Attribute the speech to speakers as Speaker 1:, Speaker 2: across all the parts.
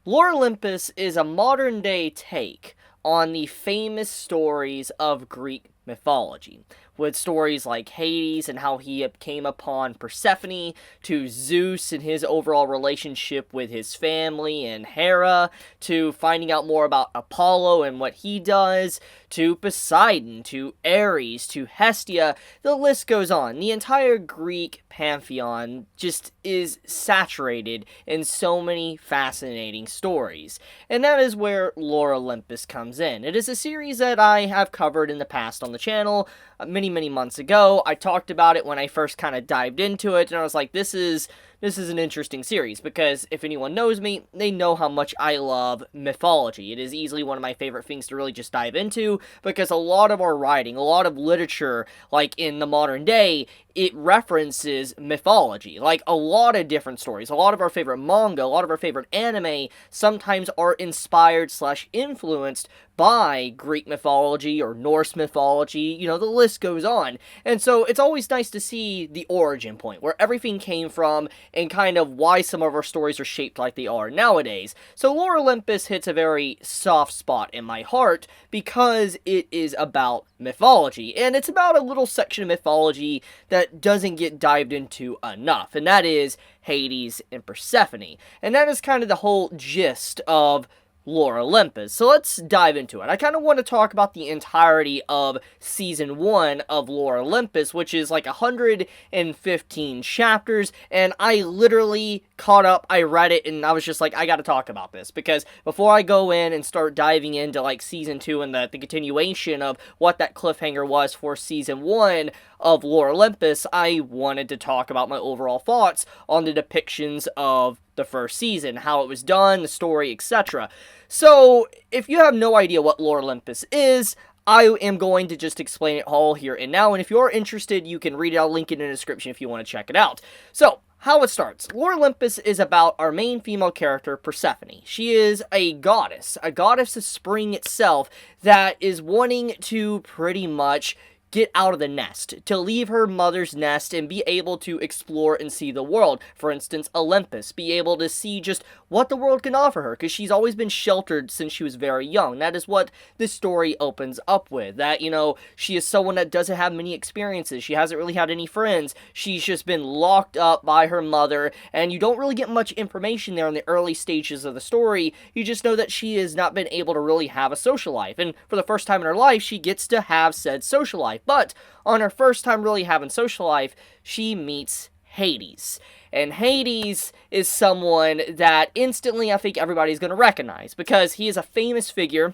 Speaker 1: Lore Olympus is a modern-day take on the famous stories of Greek mythology, with stories like Hades and how he came upon Persephone, to Zeus and his overall relationship with his family and Hera, to finding out more about Apollo and what he does, to Poseidon, to Ares, to Hestia. The list goes on. The entire Greek pantheon just is saturated in so many fascinating stories. And that is where Lore Olympus comes in. It is a series that I have covered in the past on the channel many months ago. I talked about it when I first kind of dived into it, and I was like, this is an interesting series, because if anyone knows me, they know how much I love mythology. It is easily one of my favorite things to really just dive into, because a lot of our writing, a lot of literature, like in the modern day, it references mythology. Like, a lot of different stories, a lot of our favorite manga, a lot of our favorite anime, sometimes are inspired / influenced by Greek mythology or Norse mythology. You know, the list goes on. And so it's always nice to see the origin point, where everything came from, and kind of why some of our stories are shaped like they are nowadays. So Lore Olympus hits a very soft spot in my heart, because it is about mythology, and it's about a little section of mythology that doesn't get dived into enough, and that is Hades and Persephone. And that is kind of the whole gist of Lore Olympus. So let's dive into it. I kind of want to talk about the entirety of Season 1 of Lore Olympus, which is like 115 chapters, and I literally caught up, I read it, and I was just like, I gotta talk about this, because before I go in and start diving into like Season 2 and the continuation of what that cliffhanger was for Season 1 of Lore Olympus, I wanted to talk about my overall thoughts on the depictions of the first season, how it was done, the story, etc. So, if you have no idea what Lore Olympus is, I am going to just explain it all here and now, and if you're interested, you can read it. I'll link it in the description if you want to check it out. So, how it starts. Lore Olympus is about our main female character, Persephone. She is a goddess of spring itself, that is wanting to pretty much get out of the nest, to leave her mother's nest and be able to explore and see the world. For instance, Olympus, be able to see just what the world can offer her, because she's always been sheltered since she was very young. That is what this story opens up with, that, you know, she is someone that doesn't have many experiences, she hasn't really had any friends, she's just been locked up by her mother, and you don't really get much information there in the early stages of the story. You just know that she has not been able to really have a social life, and for the first time in her life, she gets to have said social life. But on her first time really having social life, she meets Hades. And Hades is someone that instantly I think everybody's going to recognize, because he is a famous figure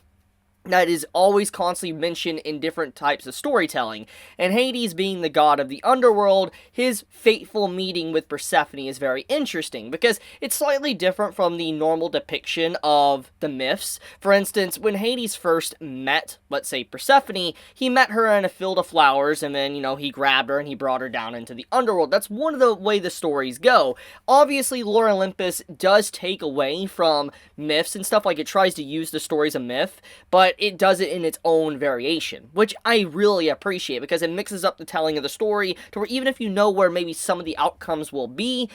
Speaker 1: that is always constantly mentioned in different types of storytelling. And Hades, being the god of the Underworld, his fateful meeting with Persephone is very interesting, because it's slightly different from the normal depiction of the myths. For instance, when Hades first met, let's say, Persephone, he met her in a field of flowers, and then, you know, he grabbed her and he brought her down into the Underworld. That's one of the way the stories go. Obviously, Lore Olympus does take away from myths and stuff, like it tries to use the story as a myth, but it does it in its own variation, which I really appreciate, because it mixes up the telling of the story to where even if you know where maybe some of the outcomes will be,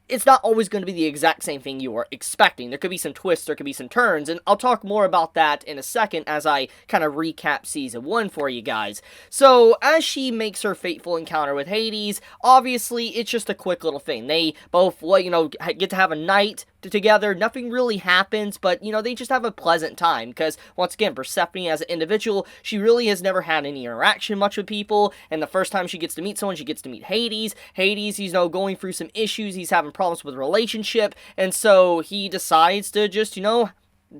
Speaker 1: it's not always going to be the exact same thing you are expecting. There could be some twists, there could be some turns, and I'll talk more about that in a second as I kind of recap Season 1 for you guys. So, as she makes her fateful encounter with Hades, obviously, it's just a quick little thing. They both, well, you know, get to have a night together. Nothing really happens, but, you know, they just have a pleasant time, because, once again, Persephone as an individual, she really has never had any interaction much with people, and the first time she gets to meet someone, she gets to meet Hades. Hades, he's, you know, going through some issues, he's having problems with relationship, and so he decides to just, you know,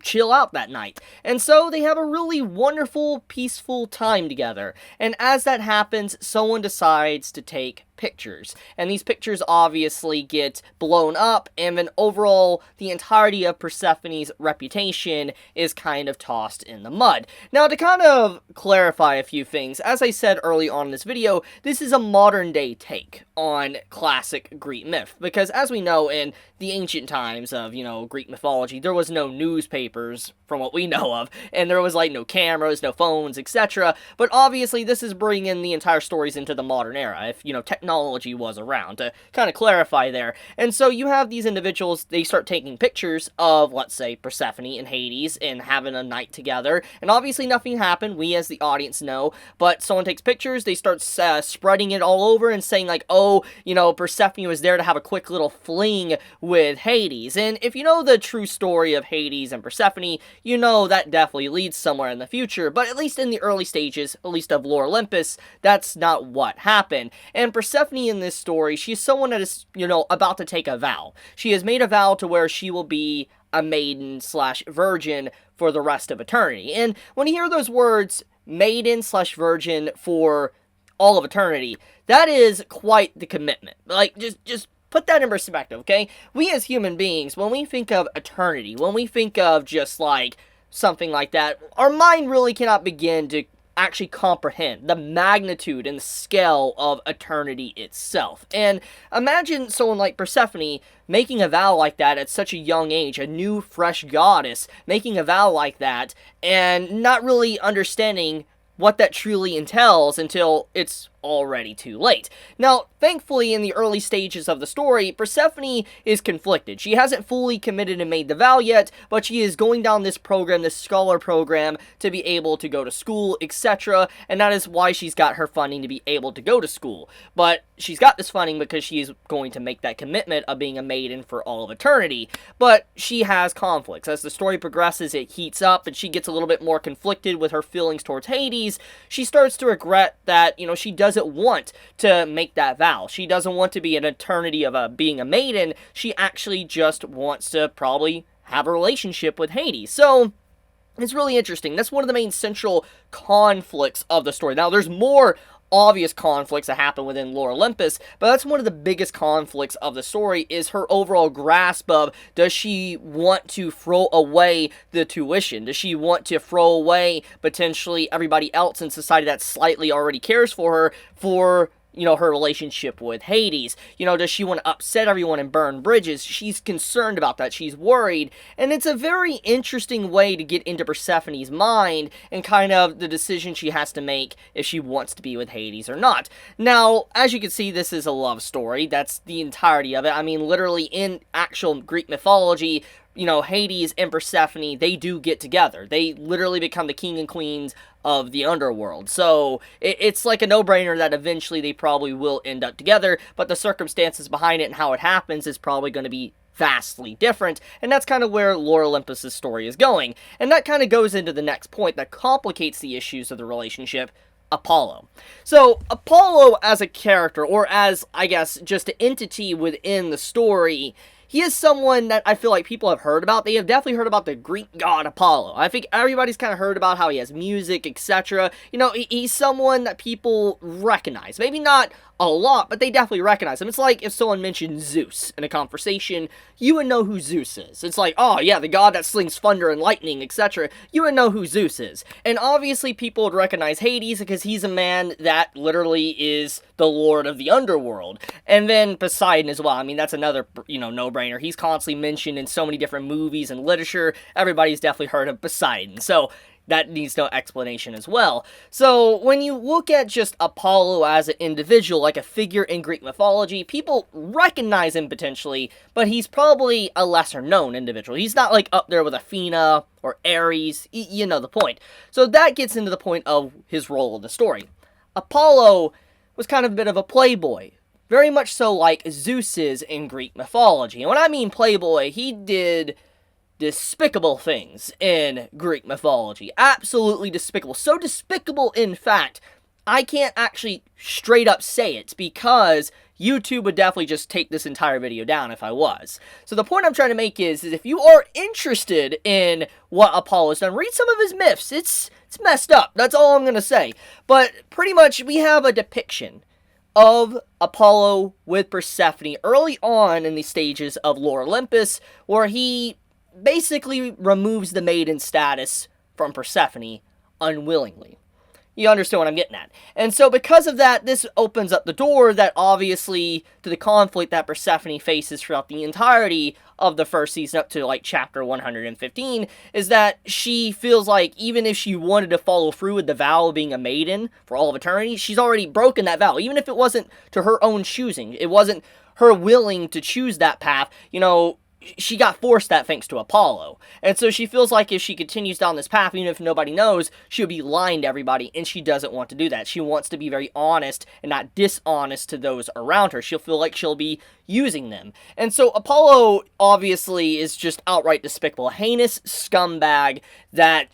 Speaker 1: chill out that night. And so they have a really wonderful, peaceful time together. And as that happens, someone decides to take pictures. And these pictures obviously get blown up, and then overall, the entirety of Persephone's reputation is kind of tossed in the mud. Now, to kind of clarify a few things, as I said early on in this video, this is a modern day take on classic Greek myth, because as we know, in the ancient times of, you know, Greek mythology, there was no newspapers, from what we know of, and there was, like, no cameras, no phones, etc. But obviously, this is bringing the entire stories into the modern era. If, you know, technology technology was around, to kind of clarify there. And so you have these individuals, they start taking pictures of, let's say, Persephone and Hades and having a night together, and obviously nothing happened, we as the audience know, but someone takes pictures, they start spreading it all over and saying like, oh, you know, Persephone was there to have a quick little fling with Hades. And if you know the true story of Hades and Persephone, you know that definitely leads somewhere in the future, but at least in the early stages, at least of Lore Olympus, that's not what happened. And Persephone in this story, she's someone that is, you know, about to take a vow. She has made a vow to where she will be a maiden / virgin for the rest of eternity. And when you hear those words, maiden / virgin for all of eternity, that is quite the commitment. Like, just put that in perspective, okay? We as human beings, when we think of eternity, when we think of just like something like that, our mind really cannot begin to actually comprehend the magnitude and the scale of eternity itself. And imagine someone like Persephone making a vow like that at such a young age, a new, fresh goddess, making a vow like that, and not really understanding what that truly entails until it's already too late. Now, thankfully, in the early stages of the story, Persephone is conflicted. She hasn't fully committed and made the vow yet, but she is going down this program, this scholar program, to be able to go to school, etc., and that is why she's got her funding to be able to go to school. But she's got this funding because she is going to make that commitment of being a maiden for all of eternity. But she has conflicts. As the story progresses, it heats up, and she gets a little bit more conflicted with her feelings towards Hades. She starts to regret that, you know, she doesn't want to make that vow. She doesn't want to be an eternity of being a maiden. She actually just wants to probably have a relationship with Hades. So it's really interesting. That's one of the main central conflicts of the story. Now, there's more obvious conflicts that happen within Lore Olympus, but that's one of the biggest conflicts of the story, is her overall grasp of, does she want to throw away the tuition? Does she want to throw away potentially everybody else in society that slightly already cares for her for, you know, her relationship with Hades? You know, does she want to upset everyone and burn bridges? She's concerned about that. She's worried. And it's a very interesting way to get into Persephone's mind and kind of the decision she has to make if she wants to be with Hades or not. Now, as you can see, this is a love story. That's the entirety of it. I mean, literally in actual Greek mythology, you know, Hades and Persephone, they do get together. They literally become the king and queens of the Underworld. So, it's like a no-brainer that eventually they probably will end up together, but the circumstances behind it and how it happens is probably going to be vastly different, and that's kind of where Lore Olympus' story is going. And that kind of goes into the next point that complicates the issues of the relationship: Apollo. So, Apollo as a character, or as, I guess, just an entity within the story, he is someone that I feel like people have heard about. They have definitely heard about the Greek god Apollo. I think everybody's kind of heard about how he has music, etc. You know, he's someone that people recognize. Maybe not a lot, but they definitely recognize him. It's like if someone mentioned Zeus in a conversation, you would know who Zeus is. It's like, oh yeah, the god that slings thunder and lightning, etc. You would know who Zeus is. And obviously people would recognize Hades because he's a man that literally is the lord of the underworld. And then Poseidon as well. I mean, that's another, you know, no-brainer. He's constantly mentioned in so many different movies and literature. Everybody's definitely heard of Poseidon. So that needs no explanation as well. So, when you look at just Apollo as an individual, like a figure in Greek mythology, people recognize him potentially, but he's probably a lesser-known individual. He's not, like, up there with Athena or Ares, you know the point. So that gets into the point of his role in the story. Apollo was kind of a bit of a playboy, very much so like Zeus is in Greek mythology. And when I mean playboy, he did despicable things in Greek mythology. Absolutely despicable. So despicable, in fact, I can't actually straight up say it because YouTube would definitely just take this entire video down if I was. So the point I'm trying to make is if you are interested in what Apollo's done, read some of his myths. It's messed up. That's all I'm going to say. But pretty much we have a depiction of Apollo with Persephone early on in the stages of Lore Olympus, where he basically removes the maiden status from Persephone unwillingly. You understand what I'm getting at. And so because of that, this opens up the door that obviously to the conflict that Persephone faces throughout the entirety of the first season up to like chapter 115, is that she feels like even if she wanted to follow through with the vow of being a maiden for all of eternity, she's already broken that vow. Even if it wasn't to her own choosing, it wasn't her willing to choose that path, she got forced that thanks to Apollo. And so she feels like if she continues down this path, even if nobody knows, she'll be lying to everybody, and she doesn't want to do that. She wants to be very honest and not dishonest to those around her. She'll feel like she'll be using them. And so Apollo obviously is just outright despicable, a heinous scumbag that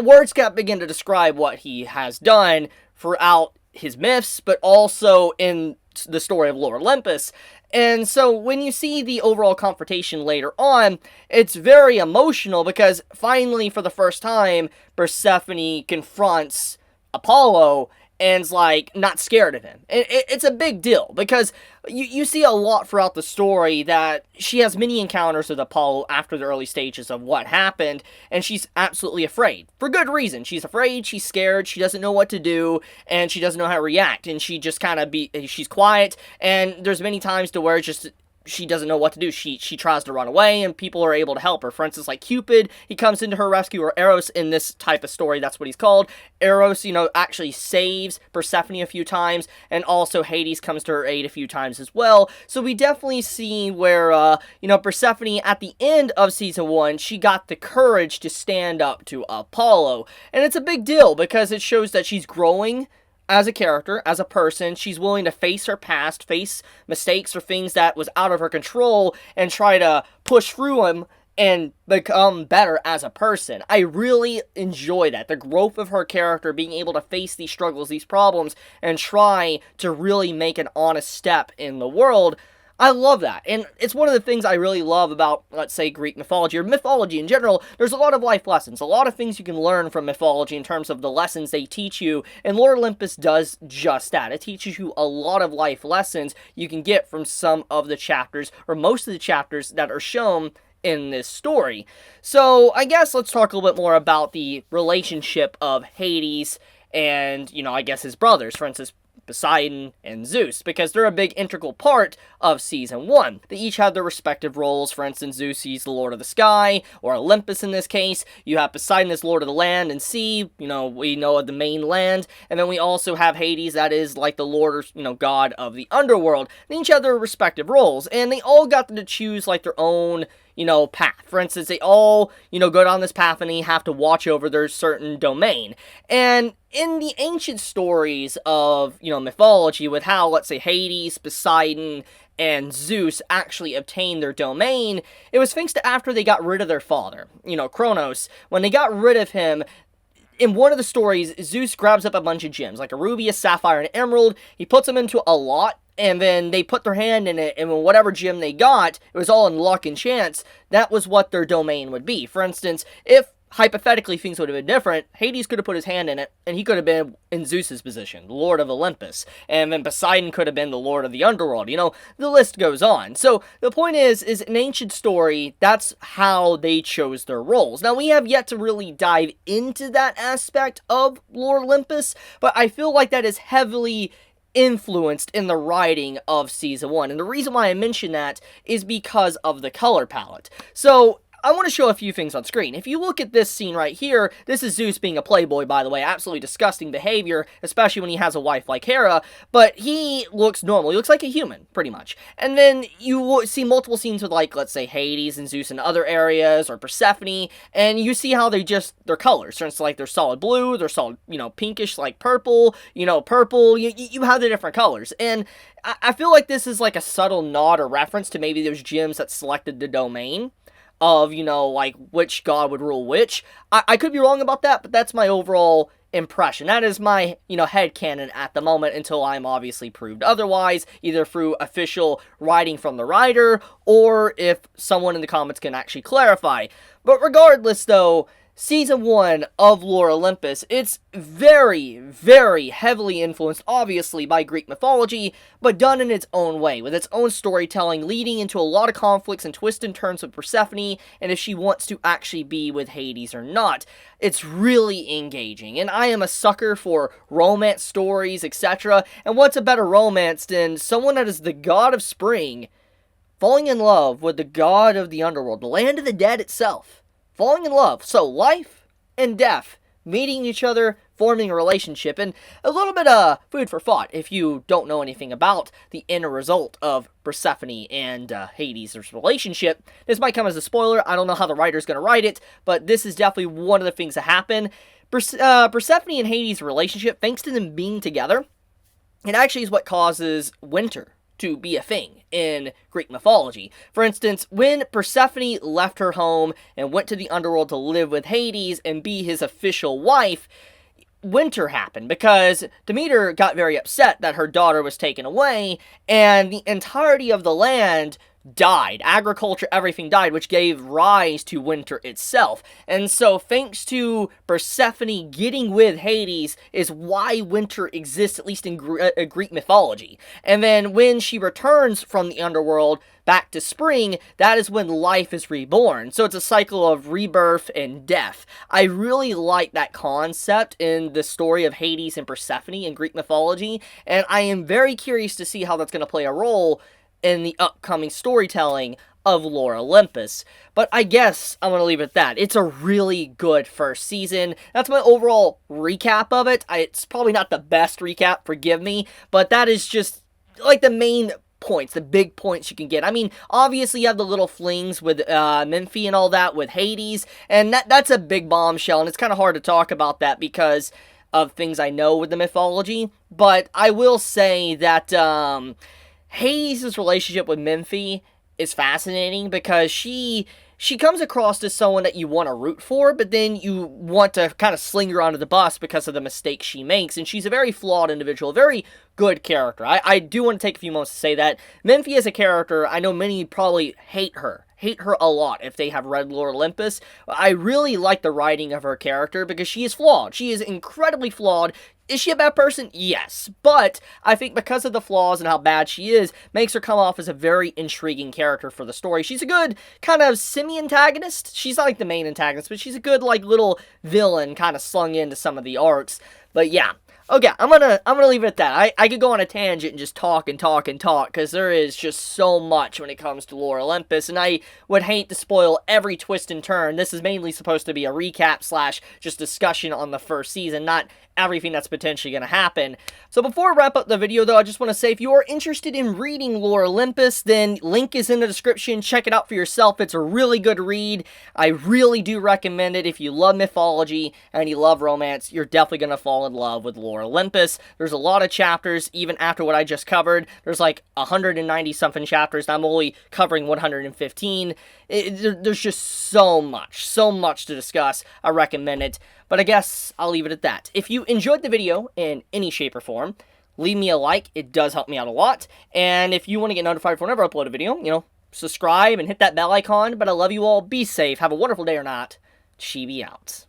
Speaker 1: words can't begin to describe what he has done throughout his myths, but also in the story of Lore Olympus. And so when you see the overall confrontation later on, it's very emotional because finally, for the first time, Persephone confronts Apollo and's like not scared of him. It's a big deal because you see a lot throughout the story that she has many encounters with Apollo after the early stages of what happened, and she's absolutely afraid. For good reason. She's afraid, she's scared, she doesn't know what to do, and she doesn't know how to react, and she just kind of she's quiet, and there's many times to where just she doesn't know what to do. She tries to run away, and people are able to help her. For instance, like Cupid, he comes into her rescue, or Eros in this type of story, that's what he's called. Eros, actually saves Persephone a few times, and also Hades comes to her aid a few times as well. So we definitely see where, Persephone, at the end of Season 1, she got the courage to stand up to Apollo. And it's a big deal, because it shows that she's growing as a character, as a person. She's willing to face her past, face mistakes or things that was out of her control, and try to push through them and become better as a person. I really enjoy that. The growth of her character, being able to face these struggles, these problems, and try to really make an honest step in the world. I love that, and it's one of the things I really love about, let's say, Greek mythology, or mythology in general. There's a lot of life lessons, a lot of things you can learn from mythology in terms of the lessons they teach you, and Lore Olympus does just that. It teaches you a lot of life lessons you can get from some of the chapters, or most of the chapters that are shown in this story. So, I guess let's talk a little bit more about the relationship of Hades and, I guess his brothers. For instance, Poseidon and Zeus, because they're a big integral part of Season 1. They each have their respective roles. For instance, Zeus, he's the Lord of the Sky, or Olympus in this case. You have Poseidon as Lord of the Land and Sea, we know of the main land. And then we also have Hades, that is like the Lord, or, God of the Underworld. They each have their respective roles, and they all got to choose, like, their own path. For instance, they all, go down this path and they have to watch over their certain domain. And in the ancient stories of, mythology, with how, let's say, Hades, Poseidon, and Zeus actually obtained their domain, it was thanks to after they got rid of their father, Kronos. When they got rid of him, in one of the stories, Zeus grabs up a bunch of gems, like a ruby, a sapphire, and an emerald. He puts them into a lot, and then they put their hand in it, and whatever gem they got, it was all in luck and chance. That was what their domain would be. For instance, if hypothetically things would have been different, Hades could have put his hand in it, and he could have been in Zeus's position, the Lord of Olympus. And then Poseidon could have been the Lord of the Underworld. The list goes on. So the point is in ancient story, that's how they chose their roles. Now, we have yet to really dive into that aspect of Lore Olympus, but I feel like that is heavily influenced in the writing of Season 1. And the reason why I mention that is because of the color palette. So I want to show a few things on screen. If you look at this scene right here, this is Zeus being a playboy, by the way. Absolutely disgusting behavior, especially when he has a wife like Hera. But he looks normal. He looks like a human, pretty much. And then you see multiple scenes with, like, let's say, Hades and Zeus in other areas, or Persephone, and you see how their colors. For instance, like, they're solid blue, they're solid, pinkish, like purple, purple. You have the different colors. And I feel like this is like a subtle nod or reference to maybe those gems that selected the domain of, like, which god would rule which. I could be wrong about that, but that's my overall impression. That is my, headcanon at the moment, until I'm obviously proved otherwise, either through official writing from the writer, or if someone in the comments can actually clarify. But regardless, though, Season 1 of Lore Olympus, it's very, very heavily influenced, obviously, by Greek mythology, but done in its own way, with its own storytelling, leading into a lot of conflicts and twists and turns with Persephone, and if she wants to actually be with Hades or not. It's really engaging, and I am a sucker for romance stories, etc., and what's a better romance than someone that is the god of spring, falling in love with the god of the underworld, the land of the dead itself. Falling in love. So life and death meeting each other, forming a relationship, and a little bit of food for thought if you don't know anything about the inner result of Persephone and Hades' relationship. This might come as a spoiler. I don't know how the writer's going to write it, but this is definitely one of the things that happen. Persephone and Hades' relationship, thanks to them being together, it actually is what causes winter to be a thing in Greek mythology. For instance, when Persephone left her home and went to the underworld to live with Hades and be his official wife, winter happened because Demeter got very upset that her daughter was taken away, and the entirety of the land died. Agriculture, everything died, which gave rise to winter itself. And so, thanks to Persephone getting with Hades is why winter exists, at least in Greek mythology. And then when she returns from the underworld back to spring, that is when life is reborn. So it's a cycle of rebirth and death. I really like that concept in the story of Hades and Persephone in Greek mythology, and I am very curious to see how that's going to play a role in the upcoming storytelling of Lore Olympus. But I guess I'm going to leave it at that. It's a really good first season. That's my overall recap of it. It's probably not the best recap, forgive me, but that is just like the main points, the big points you can get. I mean, obviously you have the little flings with Memphi and all that with Hades, and that's a big bombshell, and it's kind of hard to talk about that because of things I know with the mythology, but I will say that Hades' relationship with Memphi is fascinating because she comes across as someone that you want to root for, but then you want to kind of sling her onto the bus because of the mistakes she makes, and she's a very flawed individual, a very good character. I do want to take a few moments to say that. Memphi as a character, I know many probably hate her a lot if they have read Lore Olympus. I really like the writing of her character because she is flawed. She is incredibly flawed. Is she a bad person? Yes. But I think because of the flaws and how bad she is, makes her come off as a very intriguing character for the story. She's a good kind of semi-antagonist. She's not like the main antagonist, but she's a good like little villain kind of slung into some of the arcs. But yeah. Okay, I'm gonna leave it at that. I could go on a tangent and just talk and talk and talk, because there is just so much when it comes to Lore Olympus, and I would hate to spoil every twist and turn. This is mainly supposed to be a recap slash just discussion on the first season, not everything that's potentially going to happen. So before I wrap up the video, though, I just want to say if you are interested in reading Lore Olympus, then link is in the description. Check it out for yourself. It's a really good read. I really do recommend it. If you love mythology and you love romance, you're definitely going to fall in love with Lore Olympus. There's a lot of chapters, even after what I just covered. There's like 190 something chapters, and I'm only covering 115. There's just so much to discuss. I recommend it. But I guess I'll leave it at that. If you enjoyed the video in any shape or form, leave me a like. It does help me out a lot. And if you want to get notified for whenever I upload a video, subscribe and hit that bell icon. But I love you all. Be safe. Have a wonderful day or not. Chibi out.